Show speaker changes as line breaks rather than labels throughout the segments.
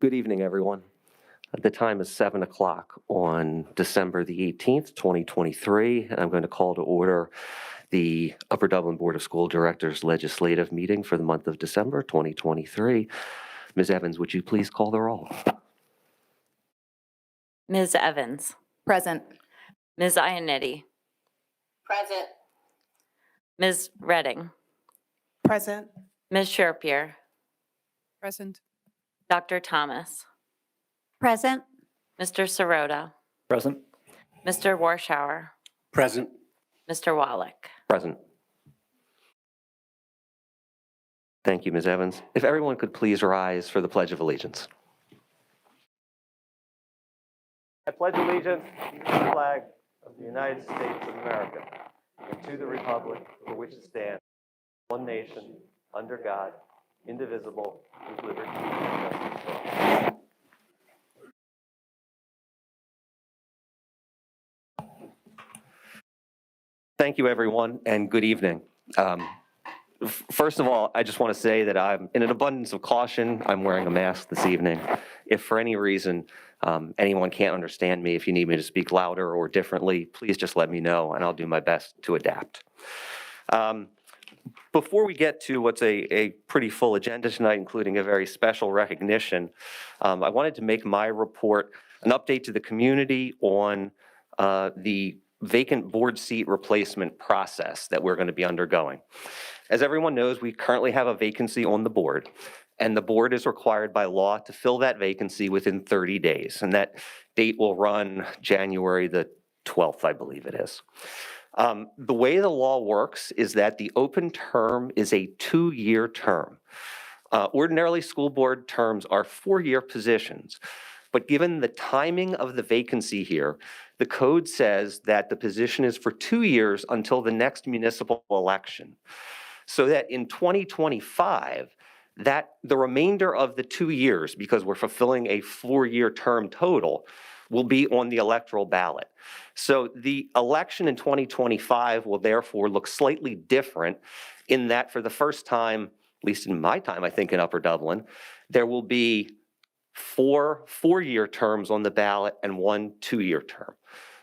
Good evening, everyone. The time is 7 o'clock on December the 18th, 2023, and I'm going to call to order the Upper Dublin Board of School Directors Legislative Meeting for the month of December 2023. Ms. Evans, would you please call the roll?
Ms. Evans.
Present.
Ms. Ionetti.
Present.
Ms. Redding.
Present.
Ms. Sherpier.
Present.
Dr. Thomas.
Present.
Mr. Sirota.
Present.
Mr. Warschauer.
Present.
Mr. Wallach.
Present. Thank you, Ms. Evans. If everyone could please rise for the Pledge of Allegiance.
I pledge allegiance to the flag of the United States of America and to the republic for which it stands, one nation, under God, indivisible, with liberty and justice for all.
Thank you, everyone, and good evening. First of all, I just want to say that I'm, in an abundance of caution, I'm wearing a mask this evening. If for any reason anyone can't understand me, if you need me to speak louder or differently, please just let me know, and I'll do my best to adapt. Before we get to what's a pretty full agenda tonight, including a very special recognition, I wanted to make my report an update to the community on the vacant board seat replacement process that we're going to be undergoing. As everyone knows, we currently have a vacancy on the board, and the board is required by law to fill that vacancy within 30 days, and that date will run January the 12th, I believe it is. The way the law works is that the open term is a 2-year term. Ordinarily, school board terms are 4-year positions, but given the timing of the vacancy here, the code says that the position is for 2 years until the next municipal election. So that in 2025, that the remainder of the 2 years, because we're fulfilling a 4-year term total, will be on the electoral ballot. So the election in 2025 will therefore look slightly different in that for the first time, at least in my time, I think in Upper Dublin, there will be 4 4-year terms on the ballot and 1 2-year term.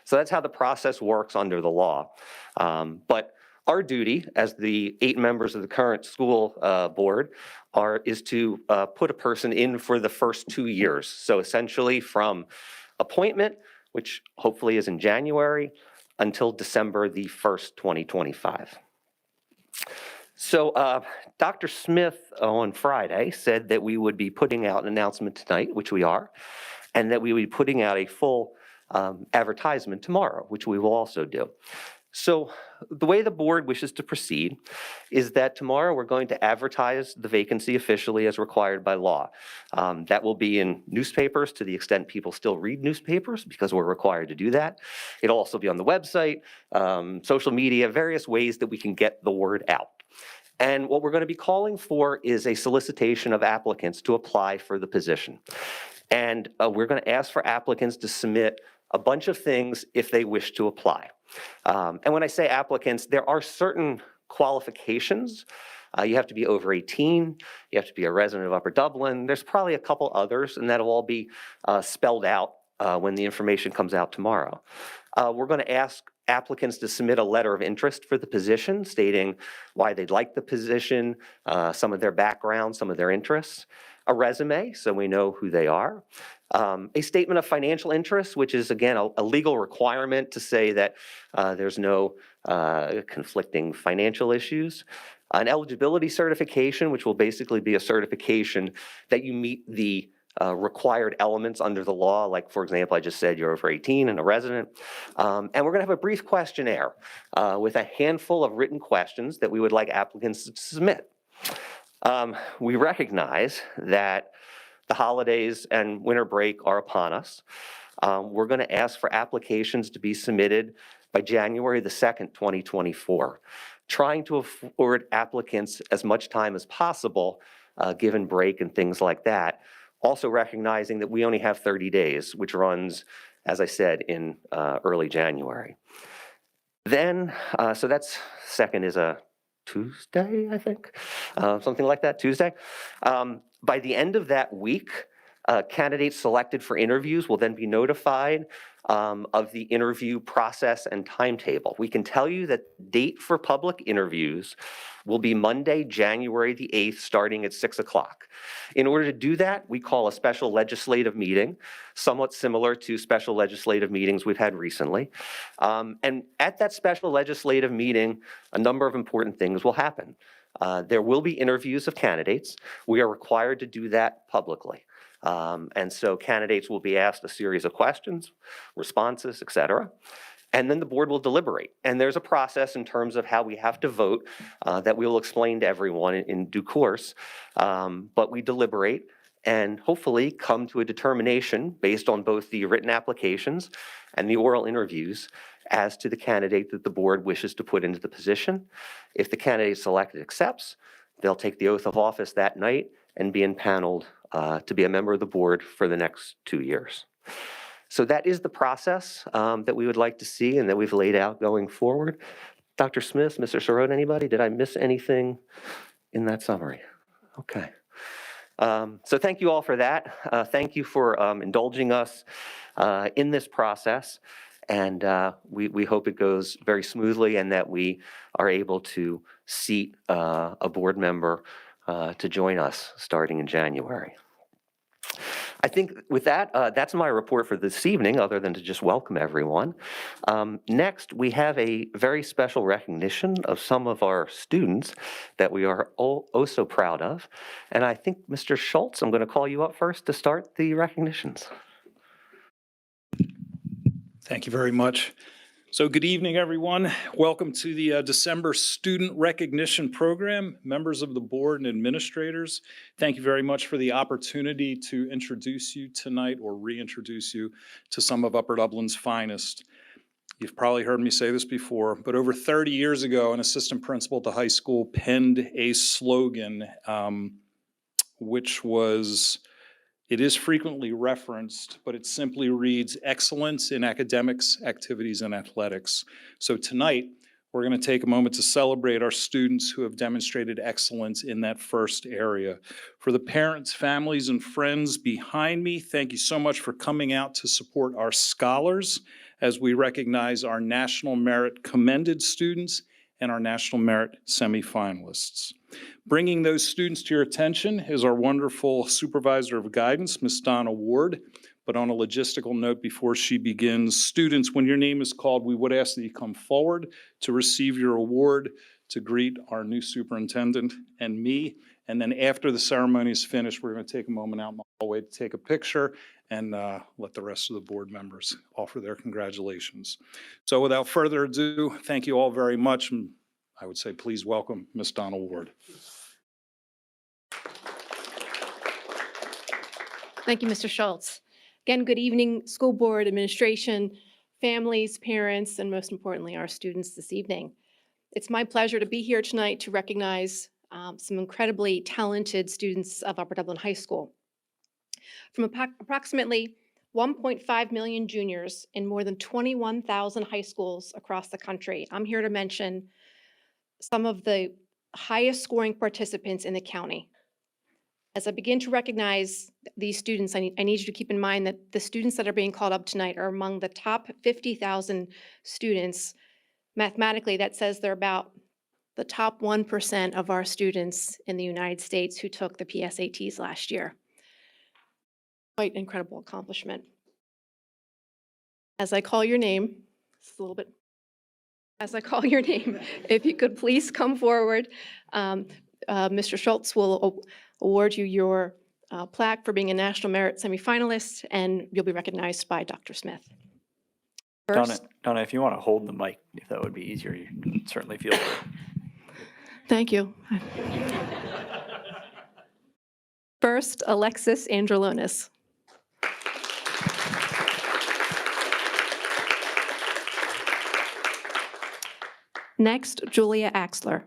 So that's how the process works under the law. But our duty as the 8 members of the current school board is to put a person in for the first 2 years. So essentially from appointment, which hopefully is in January, until December the 1st, 2025. So Dr. Smith on Friday said that we would be putting out an announcement tonight, which we are, and that we would be putting out a full advertisement tomorrow, which we will also do. So the way the board wishes to proceed is that tomorrow we're going to advertise the vacancy officially as required by law. That will be in newspapers to the extent people still read newspapers, because we're required to do that. It'll also be on the website, social media, various ways that we can get the word out. And what we're going to be calling for is a solicitation of applicants to apply for the position. And we're going to ask for applicants to submit a bunch of things if they wish to apply. And when I say applicants, there are certain qualifications. You have to be over 18. You have to be a resident of Upper Dublin. There's probably a couple others, and that'll all be spelled out when the information comes out tomorrow. We're going to ask applicants to submit a letter of interest for the position, stating why they'd like the position, some of their background, some of their interests, a resume, so we know who they are, a statement of financial interest, which is, again, a legal requirement to say that there's no conflicting financial issues, an eligibility certification, which will basically be a certification that you meet the required elements under the law, like, for example, I just said you're over 18 and a resident. And we're going to have a brief questionnaire with a handful of written questions that we would like applicants to submit. We recognize that the holidays and winter break are upon us. We're going to ask for applications to be submitted by January the 2nd, 2024, trying to afford applicants as much time as possible, given break and things like that. Also recognizing that we only have 30 days, which runs, as I said, in early January. Then, so that's 2nd is a Tuesday, I think, something like that, Tuesday. By the end of that week, Candidates selected for interviews will then be notified of the interview process and timetable. We can tell you that the date for public interviews will be Monday, January the 8th, starting at 6 o'clock. In order to do that, we call a special legislative meeting, somewhat similar to special legislative meetings we've had recently. And at that special legislative meeting, a number of important things will happen. There will be interviews of candidates. We are required to do that publicly. And so candidates will be asked a series of questions, responses, et cetera. And then the board will deliberate. And there's a process in terms of how we have to vote that we will explain to everyone in due course. But we deliberate and hopefully come to a determination based on both the written applications and the oral interviews as to the candidate that the board wishes to put into the position. If the candidate selected accepts, they'll take the oath of office that night and be impaneled to be a member of the board for the next 2 years. So that is the process that we would like to see and that we've laid out going forward. Dr. Smith, Mr. Sirota, anybody? Did I miss anything in that summary? Okay. So thank you all for that. Thank you for indulging us in this process. And we hope it goes very smoothly and that we are able to seat a board member to join us starting in January. I think with that, that's my report for this evening, other than to just welcome everyone. Next, we have a very special recognition of some of our students that we are oh so proud of. And I think, Mr. Schultz, I'm going to call you up first to start the recognitions.
Thank you very much. So good evening, everyone. Welcome to the December Student Recognition Program. Members of the board and administrators, thank you very much for the opportunity to introduce you tonight or reintroduce you to some of Upper Dublin's finest. You've probably heard me say this before, but over 30 years ago, an assistant principal at the high school penned a slogan, which was, it is frequently referenced, but it simply reads, excellence in academics, activities, and athletics. So tonight, we're going to take a moment to celebrate our students who have demonstrated excellence in that first area. For the parents, families, and friends behind me, thank you so much for coming out to support our scholars as we recognize our National Merit Commended students and our National Merit semifinalists. Bringing those students to your attention is our wonderful Supervisor of Guidance, Ms. Donna Ward. But on a logistical note before she begins, students, when your name is called, we would ask that you come forward to receive your award, to greet our new superintendent and me. And then after the ceremony is finished, we're going to take a moment out in the hallway to take a picture and let the rest of the board members offer their congratulations. So without further ado, thank you all very much. And I would say please welcome Ms. Donna Ward.
Thank you, Mr. Schultz. Again, good evening, school board, administration, families, parents, and most importantly, our students this evening. It's my pleasure to be here tonight to recognize some incredibly talented students of Upper Dublin High School. From approximately 1.5 million juniors in more than 21,000 high schools across the country, I'm here to mention some of the highest scoring participants in the county. As I begin to recognize these students, I need you to keep in mind that the students that are being called up tonight are among the top 50,000 students. Mathematically, that says they're about the top 1% of our students in the United States who took the PSATs last year. Quite an incredible accomplishment. As I call your name, it's a little bit, as I call your name, if you could please come forward. Mr. Schultz will award you your plaque for being a National Merit semifinalist, and you'll be recognized by Dr. Smith. First,
Donna, if you want to hold the mic, if that would be easier, you can certainly feel free.
thank you. First, Alexis Androlonis. Next, Julia Axler.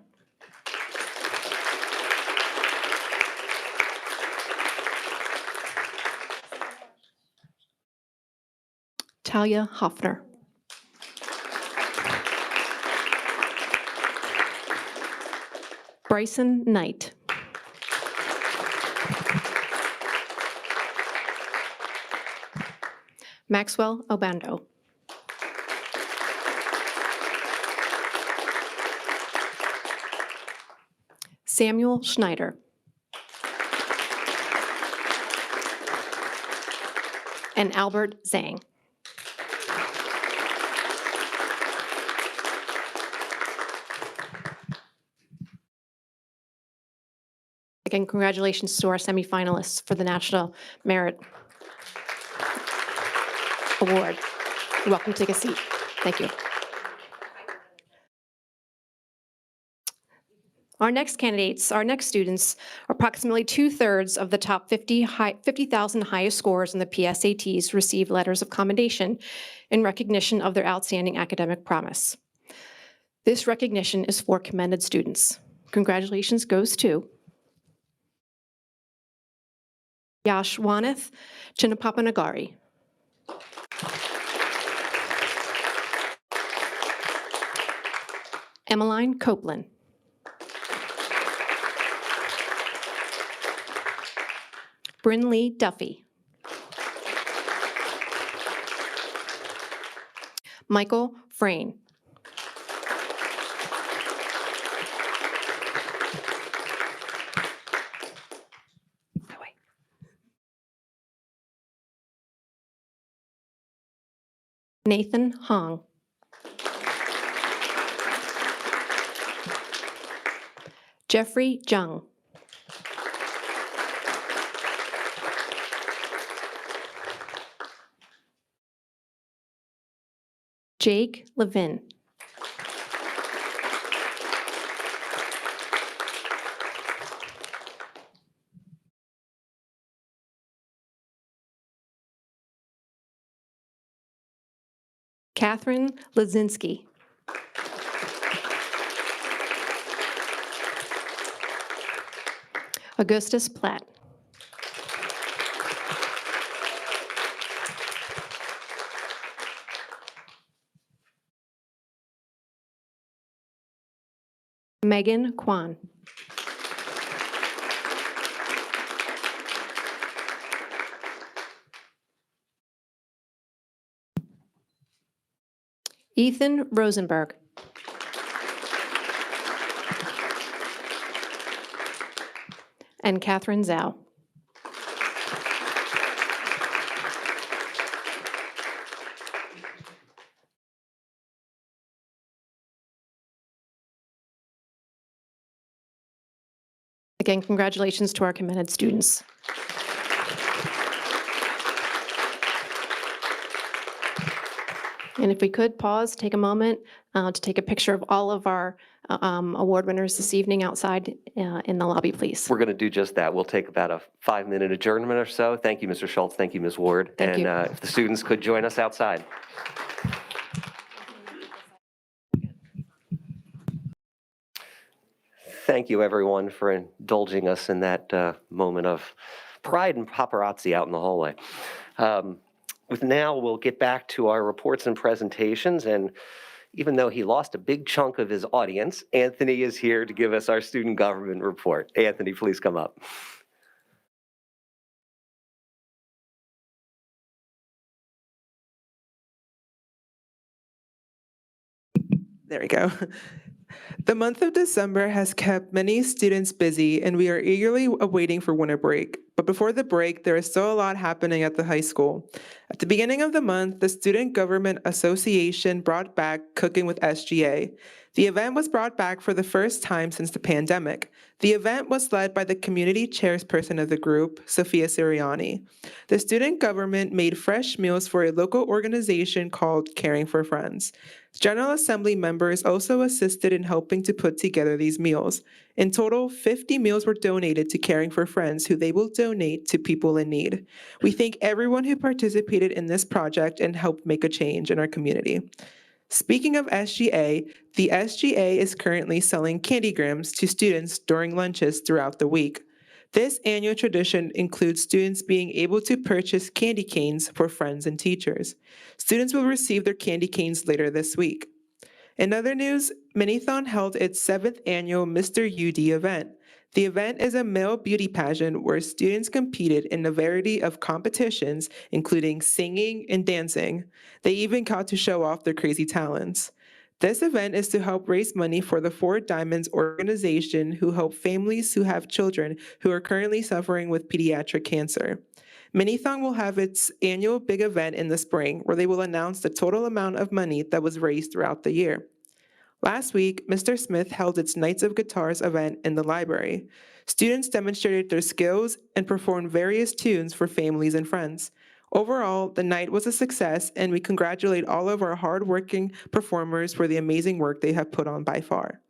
Talia Hoffner. Bryson Knight. Maxwell Obando. Samuel Schneider. And Albert Zhang. Again, congratulations to our semifinalists for the National Merit Award. You're welcome to take a seat. Thank you. Our next candidates, our next students, approximately 2/3 of the top 50,000 highest scores in the PSATs received letters of commendation in recognition of their outstanding academic promise. This recognition is for commended students. Congratulations goes to Yashwanath Chinnapapanagari. Emmeline Copeland. Brynlee Duffy. Michael Frayne. Nathan Hong. Jeffrey Jung. Jake Levin. Catherine Lazinski. Augustus Platt. Megan Kwan. Ethan Rosenberg. And Catherine Zhao. Again, congratulations to our commended students. And if we could pause, take a moment to take a picture of all of our award winners this evening outside in the lobby, please.
We're going to do just that. We'll take about a 5-minute adjournment or so. Thank you, Mr. Schultz. Thank you, Ms. Ward.
Thank you.
If the students could join us outside. Thank you, everyone, for indulging us in that moment of pride and paparazzi out in the hallway. Now we'll get back to our reports and presentations, and even though he lost a big chunk of his audience, Anthony is here to give us our student government report. Anthony, please come up.
There we go. The month of December has kept many students busy, and we are eagerly awaiting for winter break. But before the break, there is still a lot happening at the high school. At the beginning of the month, the Student Government Association brought back Cooking with SGA. The event was brought back for the first time since the pandemic. The event was led by the community chairperson of the group, Sophia Siriani. The student government made fresh meals for a local organization called Caring for Friends. General Assembly members also assisted in helping to put together these meals. In total, 50 meals were donated to Caring for Friends, who they will donate to people in need. We thank everyone who participated in this project and helped make a change in our community. Speaking of SGA, the SGA is currently selling candygrams to students during lunches throughout the week. This annual tradition includes students being able to purchase candy canes for friends and teachers. Students will receive their candy canes later this week. In other news, Minithon held its 7th annual Mr. UD event. The event is a male beauty pageant where students competed in a variety of competitions, including singing and dancing. They even got to show off their crazy talents. This event is to help raise money for the Four Diamonds organization who help families who have children who are currently suffering with pediatric cancer. Minithon will have its annual big event in the spring where they will announce the total amount of money that was raised throughout the year. Last week, Mr. Smith held its Nights of Guitars event in the library. Students demonstrated their skills and performed various tunes for families and friends. Overall, the night was a success, and we congratulate all of our hardworking performers for the amazing work they have put on by far.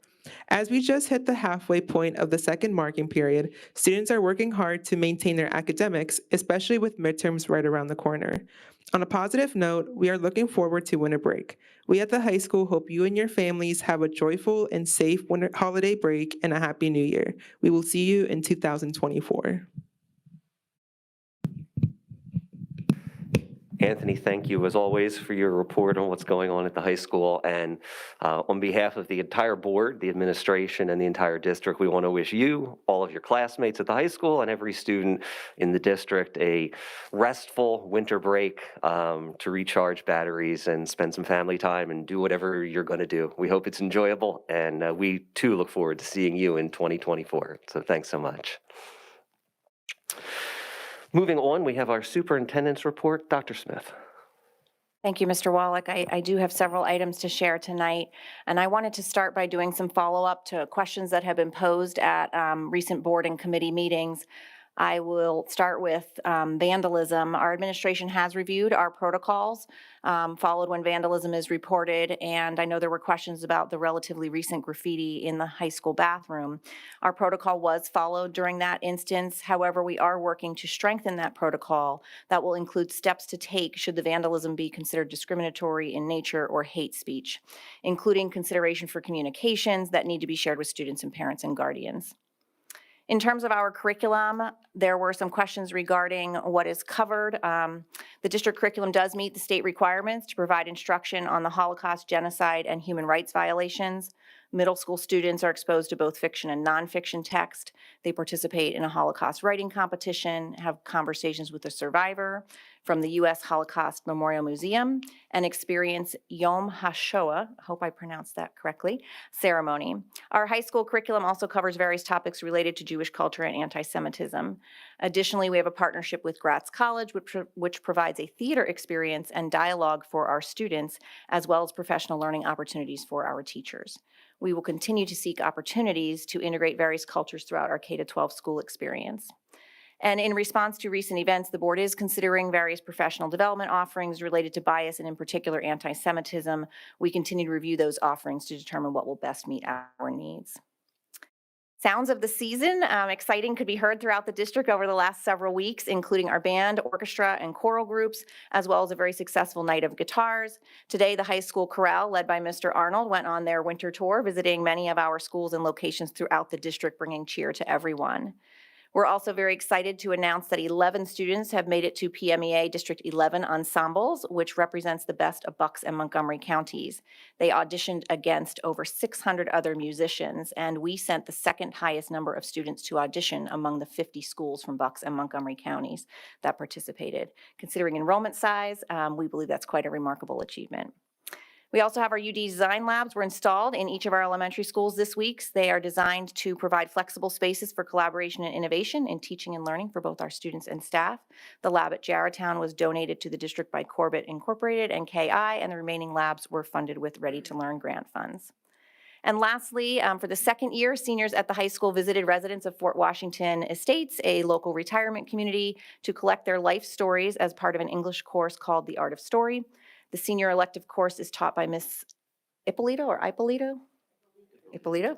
As we just hit the halfway point of the second marking period, students are working hard to maintain their academics, especially with midterms right around the corner. On a positive note, we are looking forward to winter break. We at the high school hope you and your families have a joyful and safe winter holiday break and a happy new year. We will see you in 2024.
Anthony, thank you as always for your report on what's going on at the high school. And on behalf of the entire board, the administration, and the entire district, we want to wish you, all of your classmates at the high school, and every student in the district a restful winter break to recharge batteries and spend some family time and do whatever you're going to do. We hope it's enjoyable, and we too look forward to seeing you in 2024. So thanks so much. Moving on, we have our superintendent's report. Dr. Smith.
Thank you, Mr. Wallach. I do have several items to share tonight, and I wanted to start by doing some follow-up to questions that have been posed at recent board and committee meetings. I will start with vandalism. Our administration has reviewed our protocols, followed when vandalism is reported, and I know there were questions about the relatively recent graffiti in the high school bathroom. Our protocol was followed during that instance. However, we are working to strengthen that protocol. That will include steps to take should the vandalism be considered discriminatory in nature or hate speech, including consideration for communications that need to be shared with students and parents and guardians. In terms of our curriculum, there were some questions regarding what is covered. The district curriculum does meet the state requirements to provide instruction on the Holocaust, genocide, and human rights violations. Middle school students are exposed to both fiction and nonfiction text. They participate in a Holocaust writing competition, have conversations with a survivor from the U.S. Holocaust Memorial Museum, and experience Yom HaShoah, I hope I pronounced that correctly, ceremony. Our high school curriculum also covers various topics related to Jewish culture and anti-Semitism. Additionally, we have a partnership with Gratz College, which provides a theater experience and dialogue for our students, as well as professional learning opportunities for our teachers. We will continue to seek opportunities to integrate various cultures throughout our K-12 school experience. And in response to recent events, the board is considering various professional development offerings related to bias and in particular anti-Semitism. We continue to review those offerings to determine what will best meet our needs. Sounds of the season, exciting, could be heard throughout the district over the last several weeks, including our band, orchestra, and choral groups, as well as a very successful night of guitars. Today, the high school chorale, led by Mr. Arnold, went on their winter tour, visiting many of our schools and locations throughout the district, bringing cheer to everyone. We're also very excited to announce that 11 students have made it to PMEA District 11 ensembles, which represents the best of Bucks and Montgomery counties. They auditioned against over 600 other musicians, and we sent the second highest number of students to audition among the 50 schools from Bucks and Montgomery counties that participated. Considering enrollment size, we believe that's quite a remarkable achievement. We also have our UD design labs were installed in each of our elementary schools this week. They are designed to provide flexible spaces for collaboration and innovation in teaching and learning for both our students and staff. The lab at Jarratown was donated to the district by Corbett Incorporated and KI, and the remaining labs were funded with Ready to Learn grant funds. And lastly, for the second year, seniors at the high school visited residents of Fort Washington Estates, a local retirement community, to collect their life stories as part of an English course called The Art of Story. The senior elective course is taught by Ms. Ippolito,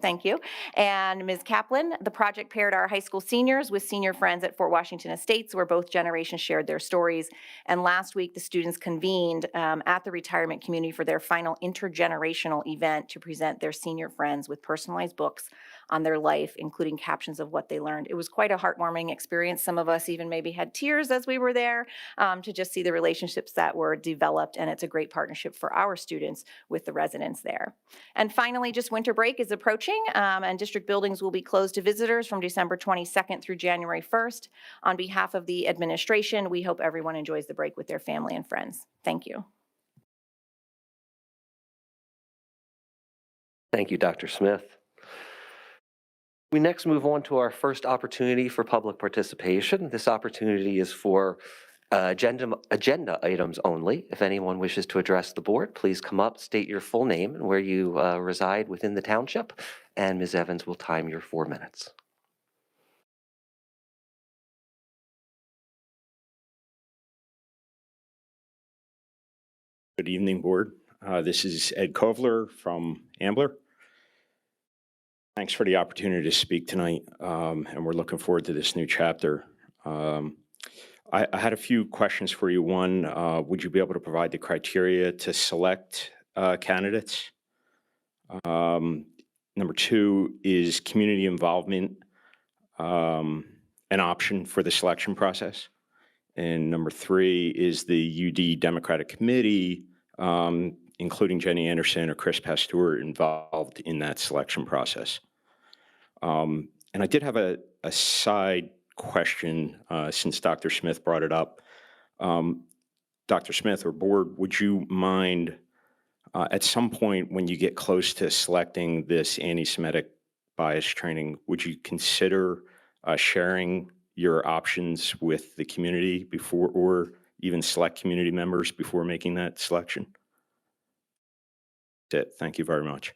thank you, and Ms. Kaplan. The project paired our high school seniors with senior friends at Fort Washington Estates, where both generations shared their stories. And last week, the students convened at the retirement community for their final intergenerational event to present their senior friends with personalized books on their life, including captions of what they learned. It was quite a heartwarming experience. Some of us even maybe had tears as we were there to just see the relationships that were developed, and it's a great partnership for our students with the residents there. And finally, just winter break is approaching, and district buildings will be closed to visitors from December 22nd through January 1st. On behalf of the administration, we hope everyone enjoys the break with their family and friends. Thank you.
Thank you, Dr. Smith. We next move on to our first opportunity for public participation. This opportunity is for agenda items only. If anyone wishes to address the board, please come up, state your full name and where you reside within the township, and Ms. Evans will time your 4 minutes.
Good evening, board. This is Ed Kovler from Ambler. Thanks for the opportunity to speak tonight, and we're looking forward to this new chapter. I had a few questions for you. One, would you be able to provide the criteria to select candidates? Number two, is community involvement an option for the selection process? And number three, is the UD Democratic Committee, including Jenny Anderson or Chris Pasteur, involved in that selection process? And I did have a side question since Dr. Smith brought it up. Dr. Smith or board, would you mind at some point when you get close to selecting this anti-Semitic bias training, would you consider sharing your options with the community before, or even select community members before making that selection? That's it. Thank you very much.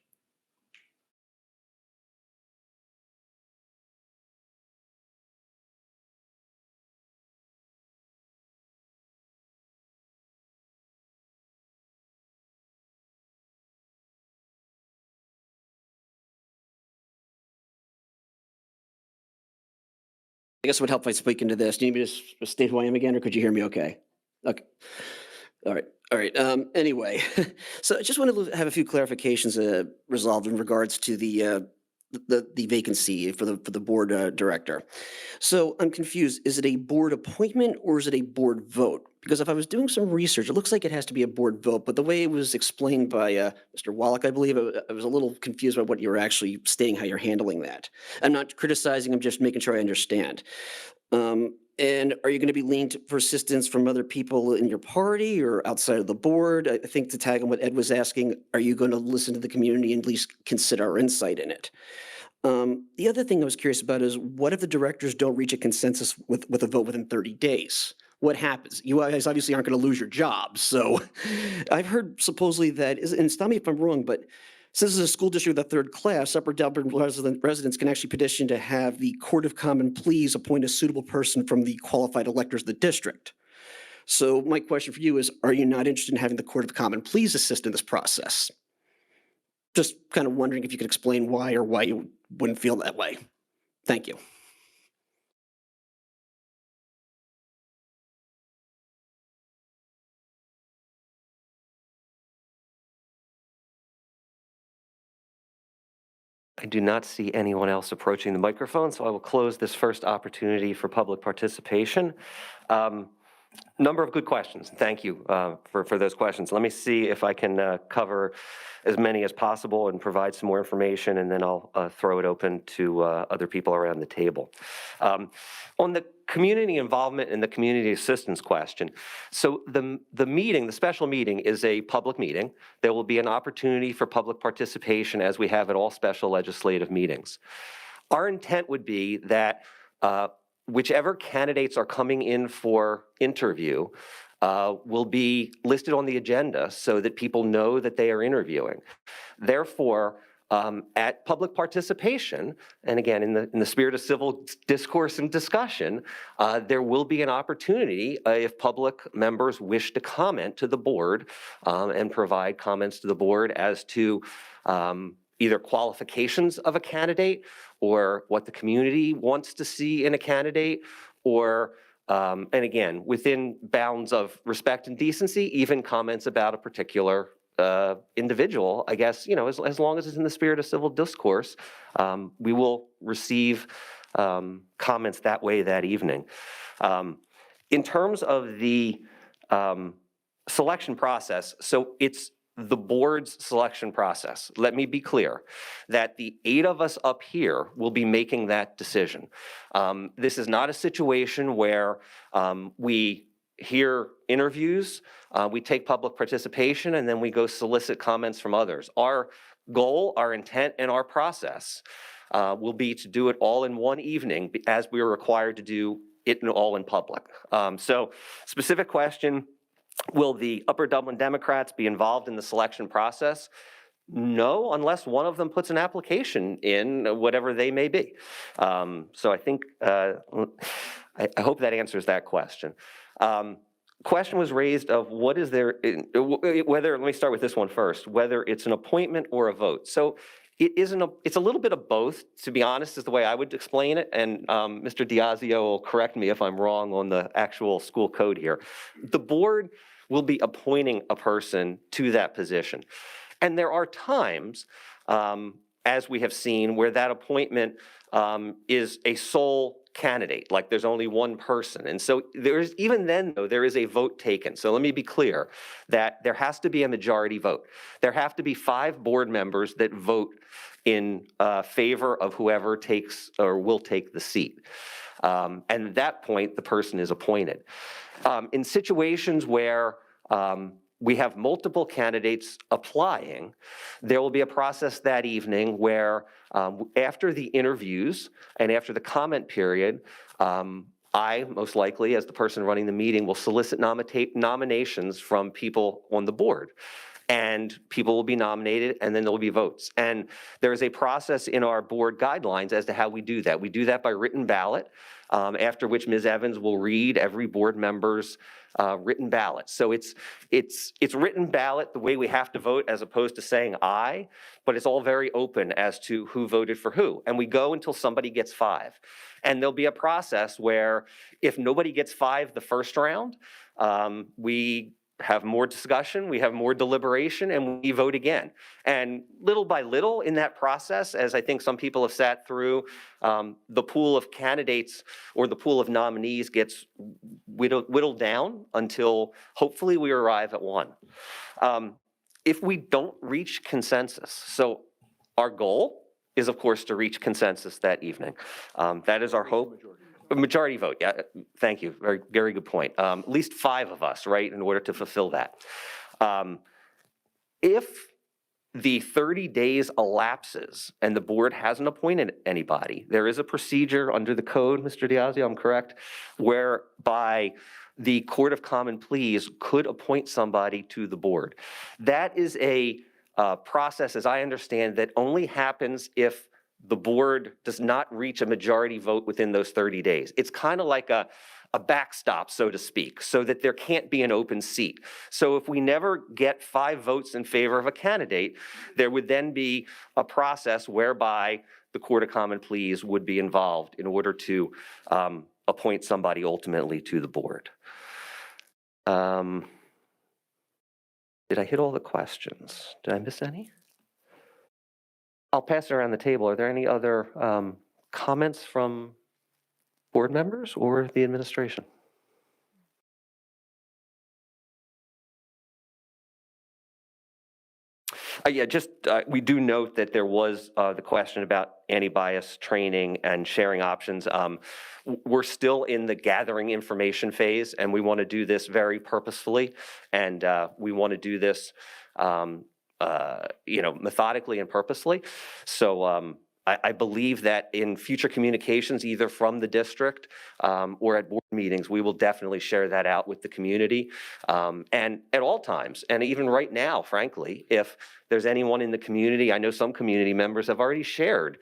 I guess it would help if I speak into this. Do you need me to state who I am again, or could you hear me okay? Okay. All right. All right. Anyway, so I just wanted to have a few clarifications resolved in regards to the vacancy for the board director. So I'm confused. Is it a board appointment or is it a board vote? Because if I was doing some research, it looks like it has to be a board vote, but the way it was explained by Mr. Wallach, I believe, I was a little confused by what you were actually stating, how you're handling that. I'm not criticizing, I'm just making sure I understand. And are you going to be leaning for assistance from other people in your party or outside of the board? I think to tag on what Ed was asking, are you going to listen to the community and at least consider our insight in it? The other thing I was curious about is, what if the directors don't reach a consensus with a vote within 30 days? What happens? You guys obviously aren't going to lose your jobs. So I've heard supposedly that, and stop me if I'm wrong, but since it's a school district of the third class, Upper Delaware residents can actually petition to have the Court of Common Pleas appoint a suitable person from the qualified electors of the district. So my question for you is, are you not interested in having the Court of Common Pleas assist in this process? Just kind of wondering if you could explain why, or why you wouldn't feel that way. Thank you.
I do not see anyone else approaching the microphone, so I will close this first opportunity for public participation. Number of good questions. Thank you for those questions. Let me see if I can cover as many as possible and provide some more information, and then I'll throw it open to other people around the table. On the community involvement and the community assistance question, so the meeting, the special meeting, is a public meeting. There will be an opportunity for public participation, as we have at all special legislative meetings. Our intent would be that whichever candidates are coming in for interview will be listed on the agenda so that people know that they are interviewing. Therefore, at public participation, and again, in the spirit of civil discourse and discussion, there will be an opportunity if public members wish to comment to the board and provide comments to the board as to either qualifications of a candidate, or what the community wants to see in a candidate, or, and again, within bounds of respect and decency, even comments about a particular individual, I guess, as long as it's in the spirit of civil discourse, we will receive comments that way that evening. In terms of the selection process, so it's the board's selection process. Let me be clear that the 8 of us up here will be making that decision. This is not a situation where we hear interviews, we take public participation, and then we go solicit comments from others. Our goal, our intent, and our process will be to do it all in one evening as we are required to do it all in public. So specific question, will the Upper Dublin Democrats be involved in the selection process? No, unless one of them puts an application in, whatever they may be. So I think, I hope that answers that question. Question was raised of what is there, whether, let me start with this one first, whether it's an appointment or a vote. So it's a little bit of both, to be honest, is the way I would explain it. And Mr. Diazio will correct me if I'm wrong on the actual school code here. The board will be appointing a person to that position. And there are times, as we have seen, where that appointment is a sole candidate, like there's only one person. And so there's, even then though, there is a vote taken. So let me be clear that there has to be a majority vote. There have to be 5 board members that vote in favor of whoever takes or will take the seat. And at that point, the person is appointed. In situations where we have multiple candidates applying, there will be a process that evening where after the interviews and after the comment period, I, most likely, as the person running the meeting, will solicit nominations from people on the board. And people will be nominated, and then there will be votes. And there is a process in our board guidelines as to how we do that. We do that by written ballot, after which Ms. Evans will read every board member's written ballot. So it's written ballot the way we have to vote as opposed to saying aye, but it's all very open as to who voted for who. And we go until somebody gets 5. And there'll be a process where if nobody gets 5 the first round, we have more discussion, we have more deliberation, and we vote again. And little by little in that process, as I think some people have sat through, the pool of candidates or the pool of nominees gets whittled down until hopefully we arrive at 1. If we don't reach consensus, so our goal is of course to reach consensus that evening. That is our hope. Majority vote, yeah, thank you, very, very good point. At least 5 of us, right, in order to fulfill that. If the 30 days elapses and the board hasn't appointed anybody, there is a procedure under the code, Mr. Diazio, I'm correct, whereby the Court of Common Pleas could appoint somebody to the board. That is a process, as I understand, that only happens if the board does not reach a majority vote within those 30 days. It's kind of like a backstop, so to speak, so that there can't be an open seat. So if we never get 5 votes in favor of a candidate, there would then be a process whereby the Court of Common Pleas would be involved in order to appoint somebody ultimately to the board. Did I hit all the questions? Did I miss any? I'll pass it around the table. Are there any other comments from board members or the administration? Yeah, just we do note that there was the question about anti-bias training and sharing options. We're still in the gathering information phase, and we want to do this very purposefully, and we want to do this methodically and purposely. So I believe that in future communications, either from the district or at board meetings, we will definitely share that out with the community. And at all times, and even right now, frankly, if there's anyone in the community, I know some community members have already shared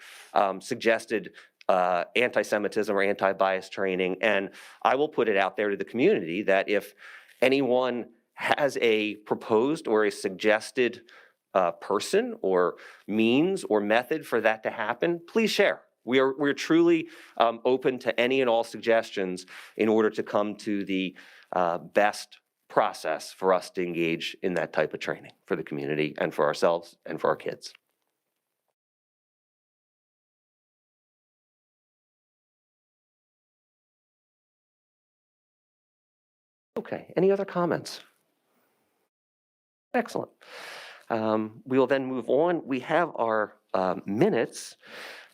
suggested anti-Semitism or anti-bias training, and I will put it out there to the community that if anyone has a proposed or a suggested person or means or method for that to happen, please share. We're truly open to any and all suggestions in order to come to the best process for us to engage in that type of training for the community and for ourselves and for our kids. Okay, any other comments? Excellent. We will then move on. We have our minutes.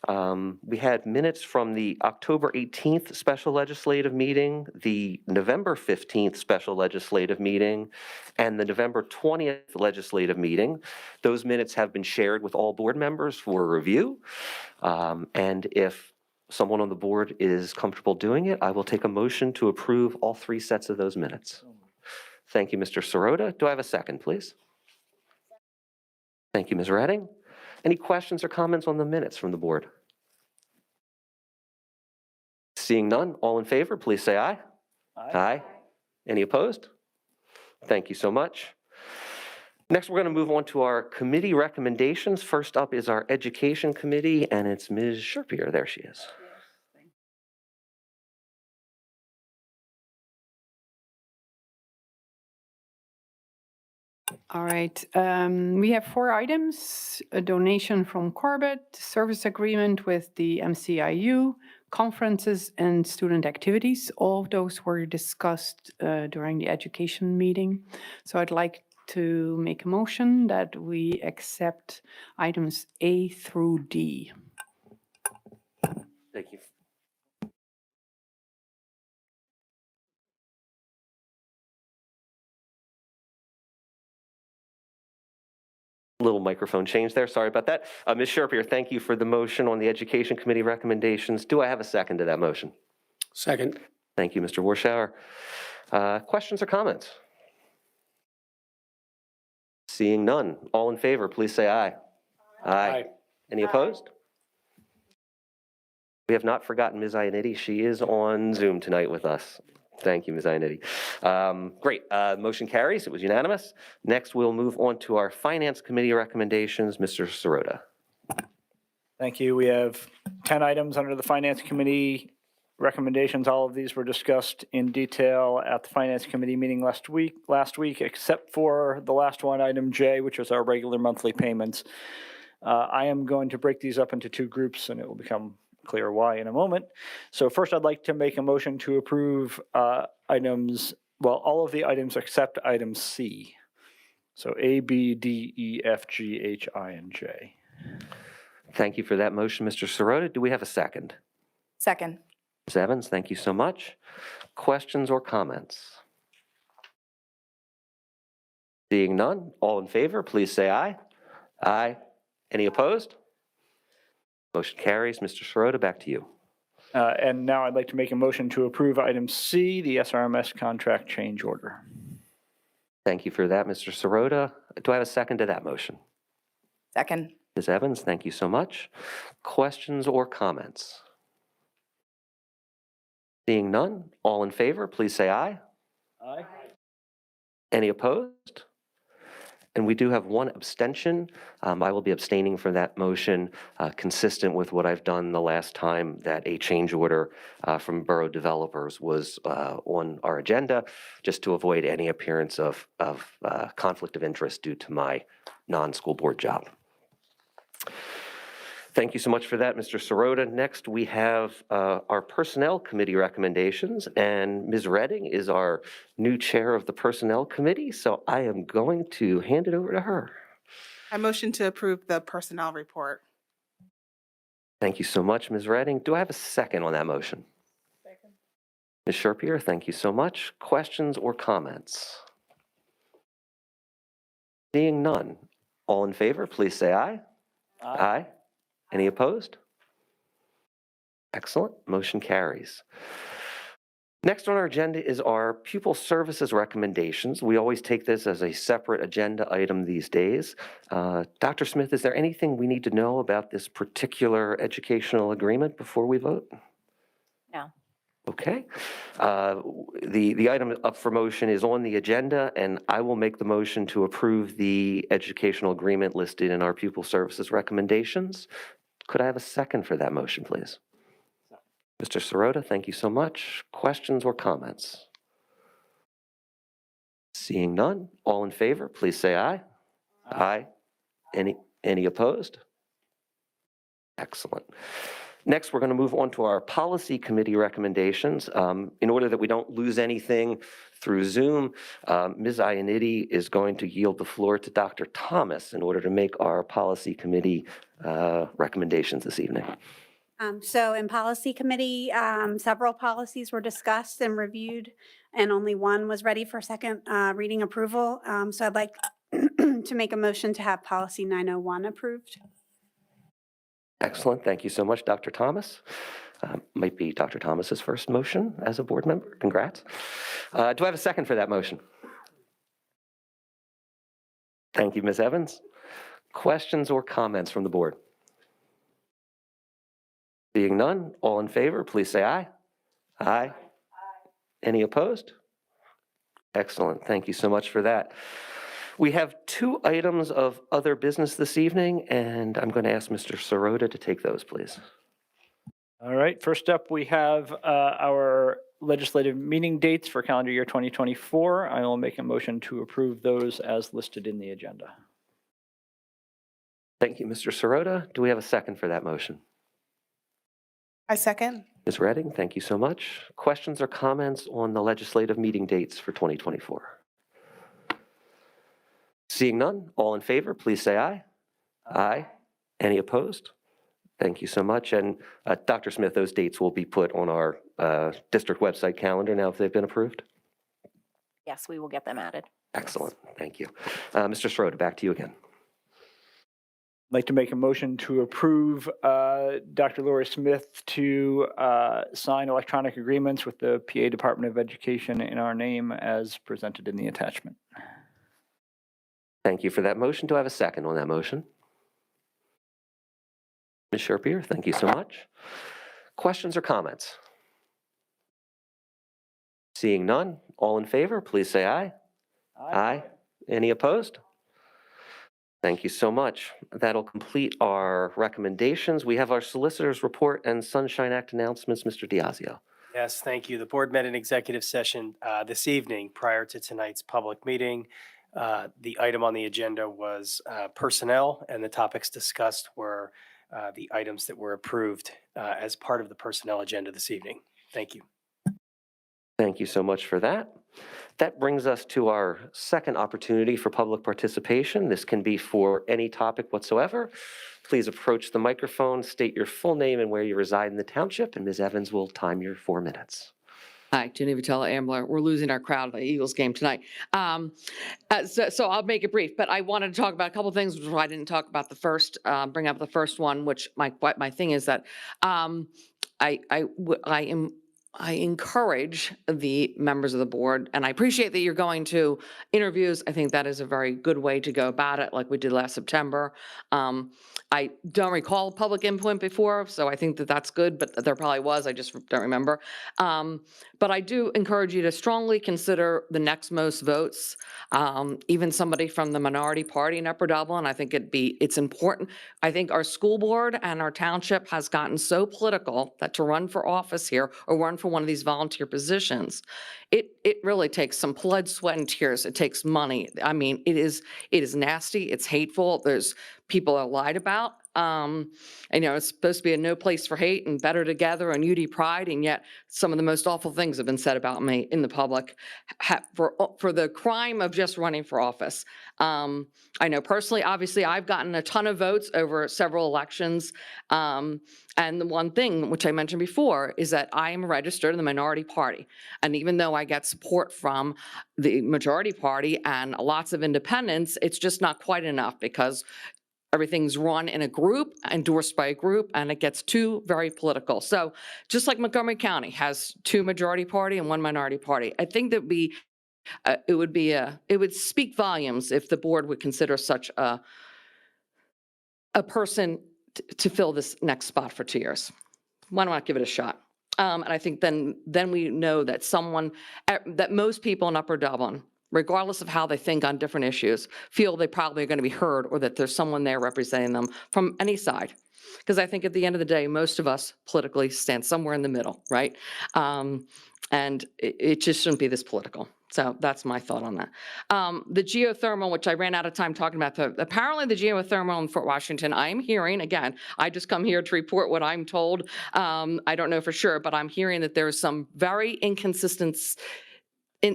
We had minutes from the October 18th special legislative meeting, the November 15th special legislative meeting, and the November 20th legislative meeting. Those minutes have been shared with all board members for review. And if someone on the board is comfortable doing it, I will take a motion to approve all 3 sets of those minutes. Thank you, Mr. Sirota. Do I have a second, please? Thank you, Ms. Redding. Any questions or comments on the minutes from the board? Seeing none, all in favor, please say aye. Aye. Any opposed? Thank you so much. Next, we're going to move on to our committee recommendations. First up is our Education Committee, and it's Ms. Sherpier. There she is.
All right, we have 4 items: a donation from Corbett, service agreement with the MCIU, conferences and student activities. All of those were discussed during the education meeting. So I'd like to make a motion that we accept items A through D.
Thank you. Little microphone change there. Sorry about that. Ms. Sherpier, thank you for the motion on the Education Committee recommendations. Do I have a second to that motion?
Second.
Thank you, Mr. Warschauer. Questions or comments? Seeing none. All in favor, please say aye. Aye. Any opposed? We have not forgotten Ms. Ionity. She is on Zoom tonight with us. Thank you, Ms. Ionity. Great. Motion carries. It was unanimous. Next, we'll move on to our Finance Committee recommendations. Mr. Sirota.
Thank you. We have 10 items under the Finance Committee recommendations. All of these were discussed in detail at the Finance Committee meeting last week, except for the last one, item J, which was our regular monthly payments. I am going to break these up into 2 groups, and it will become clear why in a moment. So first, I'd like to make a motion to approve all of the items except item C. So A, B, D, E, F, G, H, I, and J.
Thank you for that motion, Mr. Sirota. Do we have a second?
Second.
Ms. Evans, thank you so much. Questions or comments? Seeing none, all in favor, please say aye. Aye. Any opposed? Motion carries. Mr. Sirota, back to you.
And now I'd like to make a motion to approve item C, the SRMS contract change order.
Thank you for that, Mr. Sirota. Do I have a second to that motion?
Second.
Ms. Evans, thank you so much. Questions or comments? Seeing none, all in favor, please say aye.
Aye.
Any opposed? And we do have 1 abstention. I will be abstaining from that motion, consistent with what I've done the last time that a change order from borough developers was on our agenda, just to avoid any appearance of conflict of interest due to my non-school board job. Thank you so much for that, Mr. Sirota. Next, we have our Personnel Committee recommendations, and Ms. Redding is our new chair of the Personnel Committee, so I am going to hand it over to her.
I motion to approve the personnel report.
Thank you so much, Ms. Redding. Do I have a second on that motion? Second. Ms. Sherpier, thank you so much. Questions or comments? Seeing none. All in favor, please say aye. Aye. Any opposed? Excellent. Motion carries. Next on our agenda is our pupil services recommendations. We always take this as a separate agenda item these days. Dr. Smith, is there anything we need to know about this particular educational agreement before we vote?
No.
Okay. The item up for motion is on the agenda, and I will make the motion to approve the educational agreement listed in our pupil services recommendations. Could I have a second for that motion, please? Mr. Sirota, thank you so much. Questions or comments? Seeing none, all in favor, please say aye. Aye. Any opposed? Excellent. Next, we're going to move on to our policy committee recommendations. In order that we don't lose anything through Zoom, Ms. Iannitti is going to yield the floor to Dr. Thomas in order to make our policy committee recommendations this evening.
So in policy committee, several policies were discussed and reviewed, and only one was ready for second reading approval. So I'd like to make a motion to have policy 901 approved.
Excellent. Thank you so much, Dr. Thomas. Might be Dr. Thomas's first motion as a board member. Congrats. Do I have a second for that motion? Thank you, Ms. Evans. Questions or comments from the board? Seeing none, all in favor, please say aye. Aye. Any opposed? Excellent. Thank you so much for that. We have 2 items of other business this evening, and I'm going to ask Mr. Sirota to take those, please.
All right, first up, we have our legislative meeting dates for calendar year 2024. I will make a motion to approve those as listed in the agenda.
Thank you, Mr. Sirota. Do we have a second for that motion?
I second.
Ms. Redding, thank you so much. Questions or comments on the legislative meeting dates for 2024? Seeing none, all in favor, please say aye. Aye. Any opposed? Thank you so much. And Dr. Smith, those dates will be put on our district website calendar now if they've been approved?
Yes, we will get them added.
Excellent. Thank you. Mr. Sirota, back to you again.
I'd like to make a motion to approve Dr. Lori Smith to sign electronic agreements with the PA Department of Education in our name as presented in the attachment.
Thank you for that motion. Do I have a second on that motion? Ms. Sherpier, thank you so much. Questions or comments? Seeing none, all in favor, please say aye. Aye. Any opposed? Thank you so much. That'll complete our recommendations. We have our solicitor's report and Sunshine Act announcements. Mr. Diazio.
Yes, thank you. The board met in executive session this evening prior to tonight's public meeting. The item on the agenda was personnel, and the topics discussed were the items that were approved as part of the personnel agenda this evening. Thank you.
Thank you so much for that. That brings us to our second opportunity for public participation. This can be for any topic whatsoever. Please approach the microphone, state your full name and where you reside in the township, and Ms. Evans will time your 4 minutes.
Hi, Jenny Vitella, Ambler. We're losing our crowd at the Eagles game tonight. So I'll make it brief, but I wanted to talk about a couple of things, which I didn't talk about the first, bring up the first one, which my thing is that I encourage the members of the board, and I appreciate that you're going to interviews. I think that is a very good way to go about it, like we did last September. I don't recall public input before, so I think that that's good, but there probably was. I just don't remember. But I do encourage you to strongly consider the next most votes, even somebody from the minority party in Upper Dublin. I think it's important. I think our school board and our township has gotten so political that to run for office here or run for one of these volunteer positions, it really takes some blood, sweat, and tears. It takes money. I mean, it is nasty. It's hateful. There's people are lied about. And, it's supposed to be a no place for hate and better together and UD pride, and yet some of the most awful things have been said about me in the public for the crime of just running for office. I know personally, obviously, I've gotten a ton of votes over several elections. And the one thing, which I mentioned before, is that I am registered in the minority party. And even though I get support from the majority party and lots of independents, it's just not quite enough because everything's run in a group, endorsed by a group, and it gets too very political. So just like Montgomery County has 2 majority party and 1 minority party, I think that it would speak volumes if the board would consider such a person to fill this next spot for 2 years. Why not give it a shot? And I think then we know that that most people in Upper Dublin, regardless of how they think on different issues, feel they probably are going to be heard or that there's someone there representing them from any side. Because I think at the end of the day, most of us politically stand somewhere in the middle, right? And it just shouldn't be this political. So that's my thought on that. The geothermal, which I ran out of time talking about, apparently the geothermal in Fort Washington, I'm hearing, again, I just come here to report what I'm told. I don't know for sure, but I'm hearing that there's some very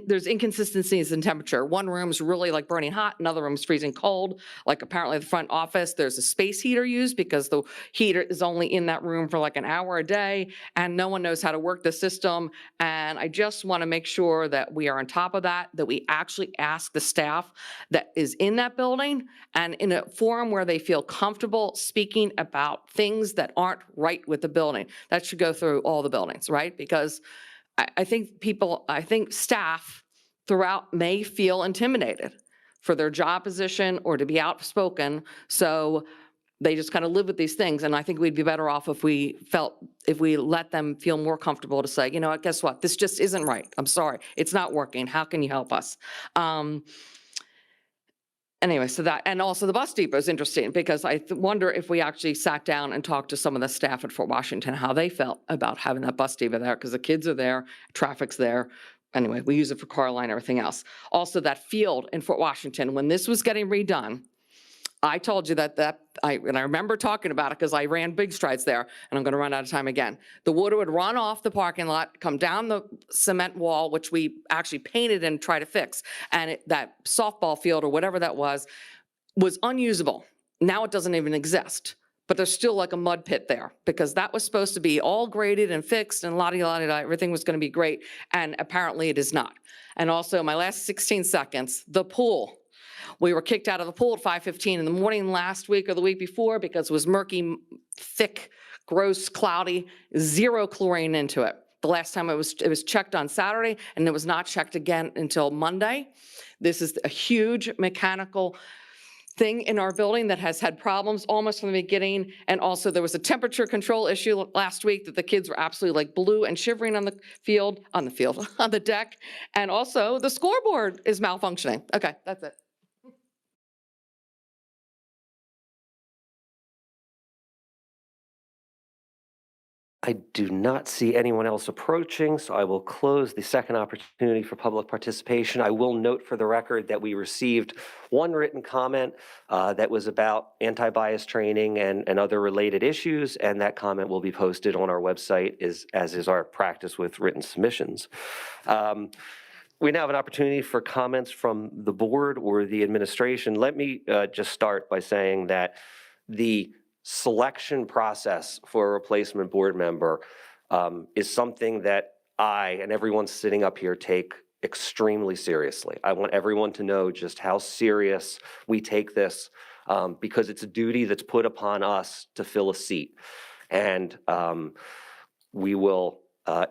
there's inconsistencies in temperature. One room's really like burning hot, another room's freezing cold. Like apparently the front office, there's a space heater used because the heater is only in that room for like an hour a day, and no one knows how to work the system. And I just want to make sure that we are on top of that we actually ask the staff that is in that building and in a forum where they feel comfortable speaking about things that aren't right with the building. That should go through all the buildings, right? Because I think staff throughout may feel intimidated for their job position or to be outspoken. So they just kind of live with these things. And I think we'd be better off if we let them feel more comfortable to say, you know what, guess what? This just isn't right. I'm sorry. It's not working. How can you help us? Anyway, so that, and also the bus depot is interesting because I wonder if we actually sat down and talked to some of the staff at Fort Washington, how they felt about having that bus depot there, because the kids are there, traffic's there. Anyway, we use it for car line, everything else. Also that field in Fort Washington, when this was getting redone, I told you and I remember talking about it because I ran big strides there, and I'm going to run out of time again. The water would run off the parking lot, come down the cement wall, which we actually painted and tried to fix, and that softball field or whatever that was unusable. Now it doesn't even exist, but there's still like a mud pit there because that was supposed to be all graded and fixed and la-di-la-di-da, everything was going to be great, and apparently it is not. And also, my last 16 seconds, the pool. We were kicked out of the pool at 5:15 in the morning last week or the week before because it was murky, thick, gross, cloudy, zero chlorine into it. The last time it was checked on Saturday, and it was not checked again until Monday. This is a huge mechanical thing in our building that has had problems almost from the beginning. And also there was a temperature control issue last week that the kids were absolutely like blue and shivering on the deck. And also the scoreboard is malfunctioning. Okay, that's it.
I do not see anyone else approaching, so I will close the second opportunity for public participation. I will note for the record that we received one written comment that was about anti-bias training and other related issues, and that comment will be posted on our website as is our practice with written submissions. We now have an opportunity for comments from the board or the administration. Let me just start by saying that the selection process for a replacement board member is something that I and everyone sitting up here take extremely seriously. I want everyone to know just how serious we take this because it's a duty that's put upon us to fill a seat. And we will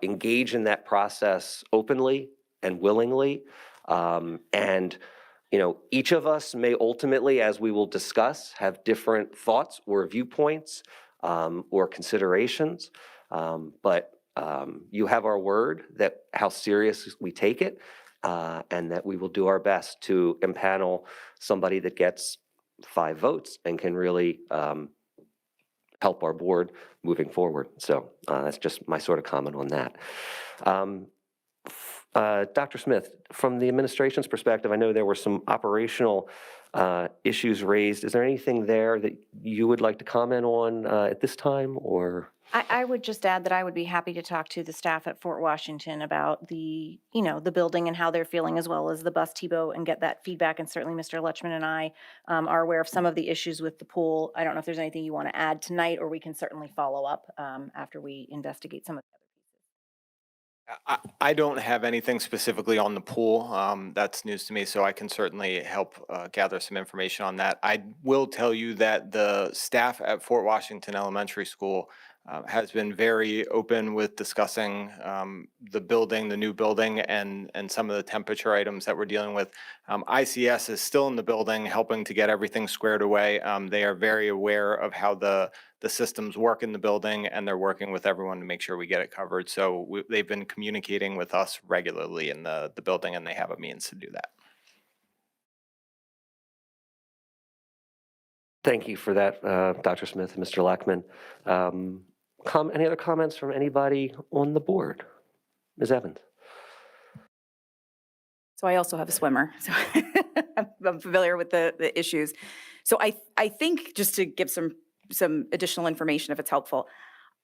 engage in that process openly and willingly. And you know, each of us may ultimately, as we will discuss, have different thoughts or viewpoints or considerations. But you have our word that how serious we take it and that we will do our best to impanel somebody that gets 5 votes and can really help our board moving forward. So that's just my sort of comment on that. Dr. Smith, from the administration's perspective, I know there were some operational issues raised. Is there anything there that you would like to comment on at this time, or?
I would just add that I would be happy to talk to the staff at Fort Washington about the building and how they're feeling, as well as the bus depot, and get that feedback. And certainly Mr. Lechman and I are aware of some of the issues with the pool. I don't know if there's anything you want to add tonight, or we can certainly follow up after we investigate some of the other pieces.
I don't have anything specifically on the pool. That's news to me, so I can certainly help gather some information on that. I will tell you that the staff at Fort Washington Elementary School has been very open with discussing the building, the new building, and some of the temperature items that we're dealing with. ICS is still in the building helping to get everything squared away. They are very aware of how the systems work in the building, and they're working with everyone to make sure we get it covered. So they've been communicating with us regularly in the building, and they have a means to do that.
Thank you for that, Dr. Smith and Mr. Lechman. Any other comments from anybody on the board? Ms. Evans?
So I also have a swimmer, so I'm familiar with the issues. So I think, just to give some additional information if it's helpful,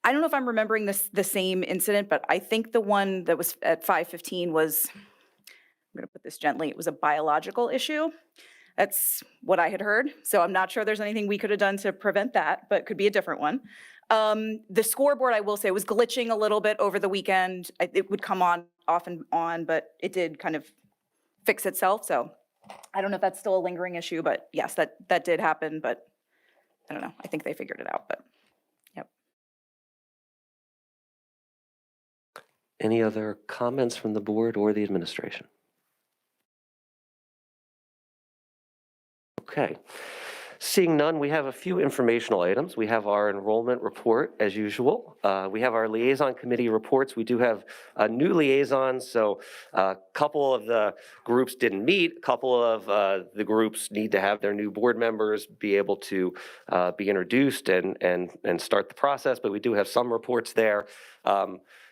I don't know if I'm remembering the same incident, but I think the one that was at 5:15 was, I'm going to put this gently, it was a biological issue. That's what I had heard. So I'm not sure there's anything we could have done to prevent that, but it could be a different one. The scoreboard, I will say, was glitching a little bit over the weekend. It would come on, off and on, but it did kind of fix itself. So I don't know if that's still a lingering issue, but yes, that did happen, but I don't know. I think they figured it out, but yep.
Any other comments from the board or the administration? Okay. Seeing none, we have a few informational items. We have our enrollment report as usual. We have our liaison committee reports. We do have new liaisons, so a couple of the groups didn't meet. A couple of the groups need to have their new board members be able to be introduced and start the process, but we do have some reports there.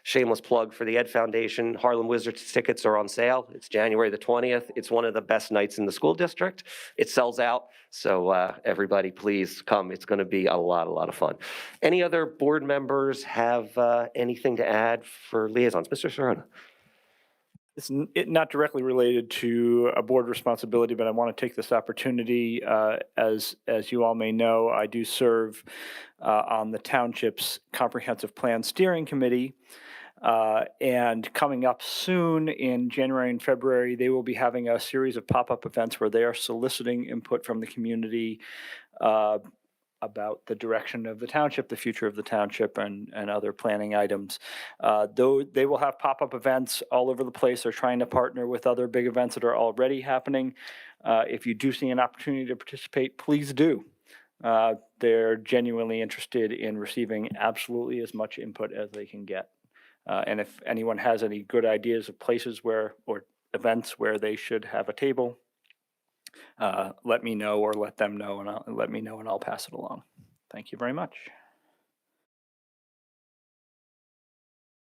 Shameless plug for the Ed Foundation. Harlem Wizards tickets are on sale. It's January the 20th. It's one of the best nights in the school district. It sells out, so everybody please come. It's going to be a lot of fun. Any other board members have anything to add for liaisons? Mr. Sirota.
It's not directly related to a board responsibility, but I want to take this opportunity. As you all may know, I do serve on the township's comprehensive plan steering committee. And coming up soon in January and February, they will be having a series of pop-up events where they are soliciting input from the community about the direction of the township, the future of the township, and other planning items. Though they will have pop-up events all over the place. They're trying to partner with other big events that are already happening. If you do see an opportunity to participate, please do. They're genuinely interested in receiving absolutely as much input as they can get. And if anyone has any good ideas of places or events where they should have a table, let me know or let them know, and I'll pass it along. Thank you very much.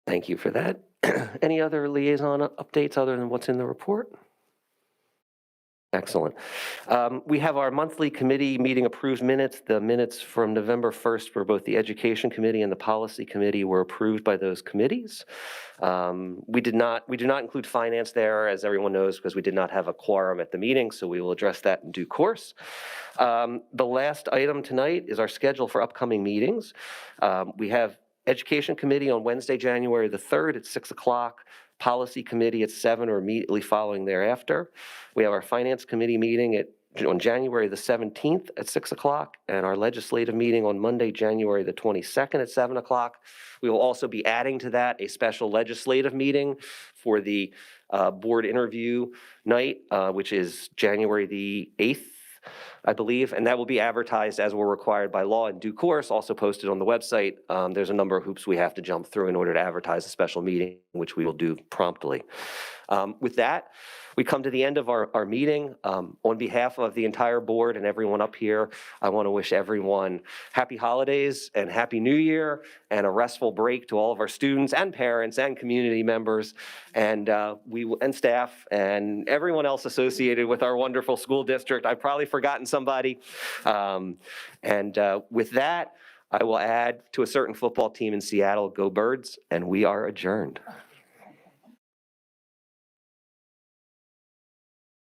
Thank you for that. Any other liaison updates other than what's in the report? Excellent. We have our monthly committee meeting approved minutes. The minutes from November 1st for both the Education Committee and the Policy Committee were approved by those committees. We do not include finance there, as everyone knows, because we did not have a quorum at the meeting, so we will address that in due course. The last item tonight is our schedule for upcoming meetings. We have Education Committee on Wednesday, January the 3rd at 6 o'clock. Policy Committee at 7 or immediately following thereafter. We have our Finance Committee meeting on January the 17th at 6 o'clock, and our legislative meeting on Monday, January the 22nd at 7 o'clock. We will also be adding to that a special legislative meeting for the board interview night, which is January the 8th. I believe, and that will be advertised as we're required by law in due course, also posted on the website. There's a number of hoops we have to jump through in order to advertise a special meeting, which we will do promptly. With that, we come to the end of our meeting. On behalf of the entire board and everyone up here, I want to wish everyone happy holidays and happy new year and a restful break to all of our students and parents and community members and staff and everyone else associated with our wonderful school district. I've probably forgotten somebody. With that, I will add to a certain football team in Seattle, go Birds, and we are adjourned.